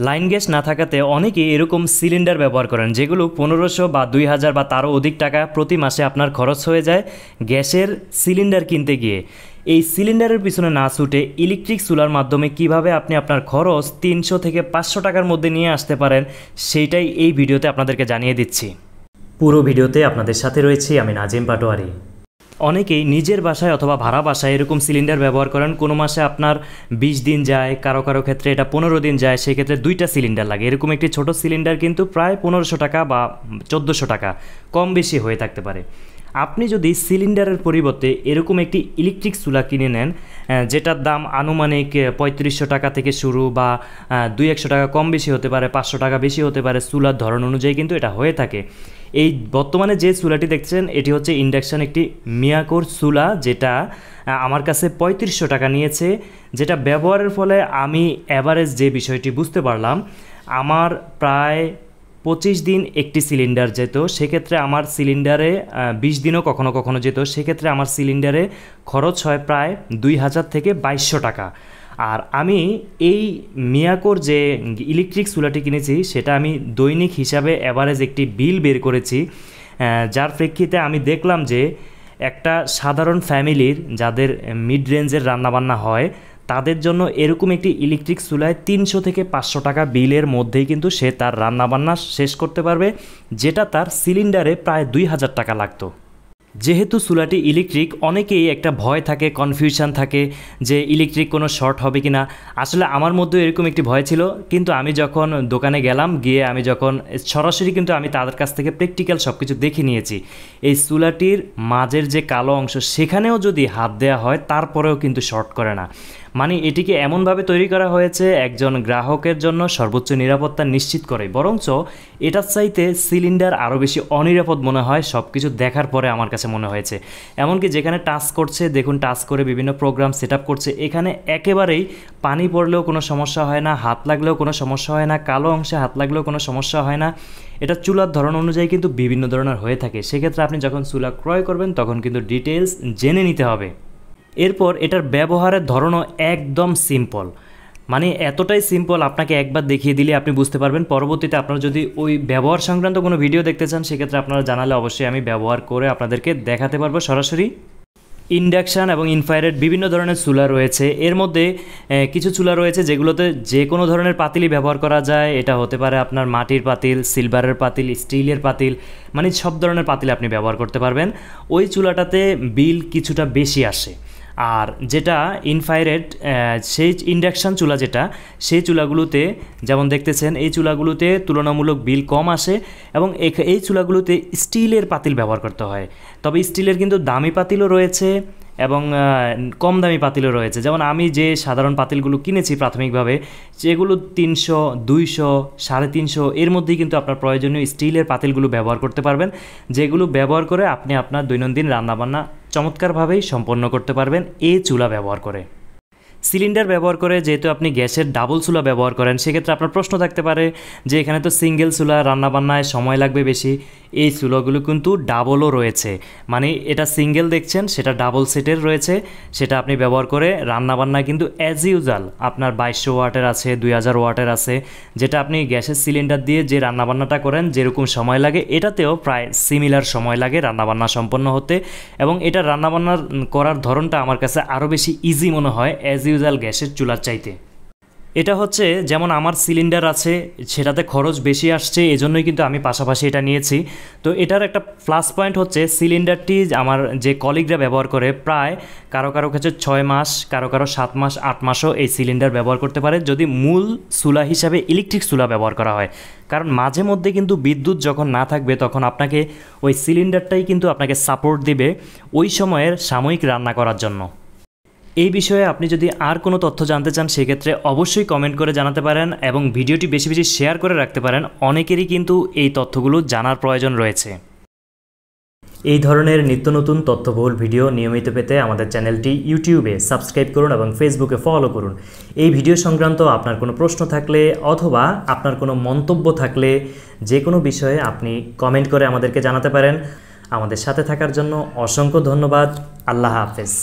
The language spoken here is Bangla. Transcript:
লাইন গ্যাস না থাকাতে অনেকেই এরকম সিলিন্ডার ব্যবহার করেন যেগুলো 1500 বা 2000 বা তারও অধিক টাকা প্রতি মাসে আপনার খরচ হয়ে যায় গ্যাসের সিলিন্ডার কিনতে গিয়ে। এই সিলিন্ডারের পিছনে না ছুটে ইলেকট্রিক চুলার মাধ্যমে কিভাবে আপনি আপনার খরচ 300 থেকে 500 টাকার মধ্যে নিয়ে আসতে পারেন সেইটাই এই ভিডিওতে আপনাদেরকে জানিয়ে দিচ্ছি। পুরো ভিডিওতে আপনাদের সাথে রয়েছি আমি নাজিম পাটোয়ারি। অনেকেই নিজের বাসায় অথবা ভাড়া বাসায় এরকম সিলিন্ডার ব্যবহার করেন। কোনো মাসে আপনার 20 দিন যায়, কারো কারো ক্ষেত্রে এটা 15 দিন যায়, সেক্ষেত্রে 2টা সিলিন্ডার লাগে। এরকম একটি ছোট সিলিন্ডার কিন্তু প্রায় 1500 টাকা বা 1400 টাকা কম বেশি হয়ে থাকতে পারে। আপনি যদি সিলিন্ডারের পরিবর্তে এরকম একটি ইলেকট্রিক চুলা কিনে নেন যেটার দাম আনুমানিক 3500 টাকা থেকে শুরু বা 200 টাকা কম বেশি হতে পারে, 500 টাকা বেশি হতে পারে, চুলার ধরন অনুযায়ী কিন্তু এটা হয়ে থাকে। এই বর্তমানে যে চুলাটি দেখছেন এটি হচ্ছে ইন্ডাকশান একটি মিয়াকোর চুলা, যেটা আমার কাছে 3500 টাকা নিয়েছে। যেটা ব্যবহারের ফলে আমি অ্যাভারেজ যে বিষয়টি বুঝতে পারলাম, আমার প্রায় 25 দিন একটি সিলিন্ডার যেত, সেক্ষেত্রে আমার সিলিন্ডারে 20 দিনও কখনো কখনো যেত, সেক্ষেত্রে আমার সিলিন্ডারে খরচ হয় প্রায় 2000 থেকে 2200 টাকা। আর আমি এই মিয়াকোর যে ইলেকট্রিক চুলাটি কিনেছি সেটা আমি দৈনিক হিসাবে অ্যাভারেজ একটি বিল বের করেছি, যার প্রেক্ষিতে আমি দেখলাম যে একটা সাধারণ ফ্যামিলির যাদের মিড রেঞ্জের রান্নাবান্না হয় তাদের জন্য এরকম একটি ইলেকট্রিক চুলায় 300 থেকে 500 টাকা বিলের মধ্যেই কিন্তু সে তার রান্নাবান্না শেষ করতে পারবে, যেটা তার সিলিন্ডারে প্রায় 2000 টাকা লাগতো। যেহেতু চুলাটি ইলেকট্রিক, অনেকেই একটা ভয় থাকে, কনফিউশন থাকে যে ইলেকট্রিক কোনো শর্ট হবে কি না। আসলে আমার মধ্যেও এরকম একটি ভয় ছিল, কিন্তু আমি যখন দোকানে গেলাম, গিয়ে আমি যখন সরাসরি কিন্তু আমি তাদের কাছ থেকে প্র্যাকটিক্যাল সব কিছু দেখে নিয়েছি। এই চুলাটির মাঝের যে কালো অংশ সেখানেও যদি হাত দেওয়া হয় তারপরেও কিন্তু শর্ট করে না। মানে এটিকে এমনভাবে তৈরি করা হয়েছে একজন গ্রাহকের জন্য সর্বোচ্চ নিরাপত্তা নিশ্চিত করে, বরঞ্চ এটার চাইতে সিলিন্ডার আরও বেশি অনিরাপদ মনে হয় সব কিছু দেখার পরে আমার কাছে মনে হয়েছে। এমনকি যেখানে টাচ করছে, দেখুন টাচ করে বিভিন্ন প্রোগ্রাম সেট আপ করছে, এখানে একেবারেই পানি পড়লেও কোনো সমস্যা হয় না, হাত লাগলেও কোনো সমস্যা হয় না, কালো অংশে হাত লাগলেও কোনো সমস্যা হয় না। এটা চুলার ধরন অনুযায়ী কিন্তু বিভিন্ন ধরনের হয়ে থাকে, সেক্ষেত্রে আপনি যখন চুলা ক্রয় করবেন তখন কিন্তু ডিটেলস জেনে নিতে হবে। এরপর এটার ব্যবহারের ধরনও একদম সিম্পল, মানে এতটাই সিম্পল আপনাকে একবার দেখিয়ে দিলে আপনি বুঝতে পারবেন। পরবর্তীতে আপনারা যদি ওই ব্যবহার সংক্রান্ত কোনো ভিডিও দেখতে চান সেক্ষেত্রে আপনারা জানালে অবশ্যই আমি ব্যবহার করে আপনাদেরকে দেখাতে পারবো সরাসরি। ইন্ডাকশান এবং ইনফ্রারেড বিভিন্ন ধরনের চুলা রয়েছে। এর মধ্যে কিছু চুলা রয়েছে যেগুলোতে যে কোনো ধরনের পাতিলই ব্যবহার করা যায়। এটা হতে পারে আপনার মাটির পাতিল, সিলভারের পাতিল, স্টিলের পাতিল, মানে সব ধরনের পাতিল আপনি ব্যবহার করতে পারবেন। ওই চুলাটাতে বিল কিছুটা বেশি আসে। আর যেটা ইনফ্রারেড সেই ইন্ডাকশান চুলা যেটা, সেই চুলাগুলোতে যেমন দেখতেছেন এই চুলাগুলোতে তুলনামূলক বিল কম আসে এবং এই চুলাগুলোতে স্টিলের পাতিল ব্যবহার করতে হয়। তবে স্টিলের কিন্তু দামি পাতিলও রয়েছে এবং কম দামি পাতিলও রয়েছে। যেমন আমি যে সাধারণ পাতিলগুলো কিনেছি প্রাথমিকভাবে, যেগুলো 300, 200, 350 এর মধ্যেই কিন্তু আপনার প্রয়োজনীয় স্টিলের পাতিলগুলো ব্যবহার করতে পারবেন, যেগুলো ব্যবহার করে আপনি আপনার দৈনন্দিন রান্নাবান্না চমৎকারভাবেই সম্পন্ন করতে পারবেন এই চুলা ব্যবহার করে। সিলিন্ডার ব্যবহার করে যেহেতু আপনি গ্যাসের ডাবল চুলা ব্যবহার করেন, সেক্ষেত্রে আপনার প্রশ্ন থাকতে পারে যে এখানে তো সিঙ্গেল চুলা, রান্নাবান্নায় সময় লাগবে বেশি। এই চুলাগুলো কিন্তু ডাবলও রয়েছে, মানে এটা সিঙ্গেল দেখছেন সেটা ডাবল সেটের রয়েছে, সেটা আপনি ব্যবহার করে রান্নাবান্নায় কিন্তু অ্যাজ ইউজাল আপনার 2200 ওয়াটের আছে, 2000 ওয়াটের আছে, যেটা আপনি গ্যাসের সিলিন্ডার দিয়ে যে রান্নাবান্নাটা করেন যেরকম সময় লাগে এটাতেও প্রায় সিমিলার সময় লাগে রান্নাবান্না সম্পন্ন হতে। এবং এটা রান্নাবান্নার করার ধরনটা আমার কাছে আরও বেশি ইজি মনে হয় অ্যাজ ইউজাল গ্যাসের চুলার চাইতে। এটা হচ্ছে যেমন আমার সিলিন্ডার আছে সেটাতে খরচ বেশি আসছে, এজন্যই কিন্তু আমি পাশাপাশি এটা নিয়েছি। তো এটার একটা প্লাস পয়েন্ট হচ্ছে সিলিন্ডারটি আমার যে কলিগরা ব্যবহার করে প্রায় কারো কারো কাছে 6 মাস, কারো কারো 7 মাস, 8 মাসও এই সিলিন্ডার ব্যবহার করতে পারে যদি মূল চুলা হিসাবে ইলেকট্রিক চুলা ব্যবহার করা হয়। কারণ মাঝে মধ্যে কিন্তু বিদ্যুৎ যখন না থাকবে তখন আপনাকে ওই সিলিন্ডারটাই কিন্তু আপনাকে সাপোর্ট দিবে ওই সময়ের সাময়িক রান্না করার জন্য। এই বিষয়ে আপনি যদি আর কোনো তথ্য জানতে চান সেক্ষেত্রে অবশ্যই কমেন্ট করে জানাতে পারেন এবং ভিডিওটি বেশি বেশি শেয়ার করে রাখতে পারেন। অনেকেরই কিন্তু এই তথ্যগুলো জানার প্রয়োজন রয়েছে। এই ধরনের নিত্য নতুন তথ্যবহুল ভিডিও নিয়মিত পেতে আমাদের চ্যানেলটি ইউটিউবে সাবস্ক্রাইব করুন এবং ফেসবুকে ফলো করুন। এই ভিডিও সংক্রান্ত আপনার কোনো প্রশ্ন থাকলে অথবা আপনার কোনো মন্তব্য থাকলে যে কোনো বিষয়ে আপনি কমেন্ট করে আমাদেরকে জানাতে পারেন। আমাদের সাথে থাকার জন্য অসংখ্য ধন্যবাদ। আল্লাহ হাফেজ।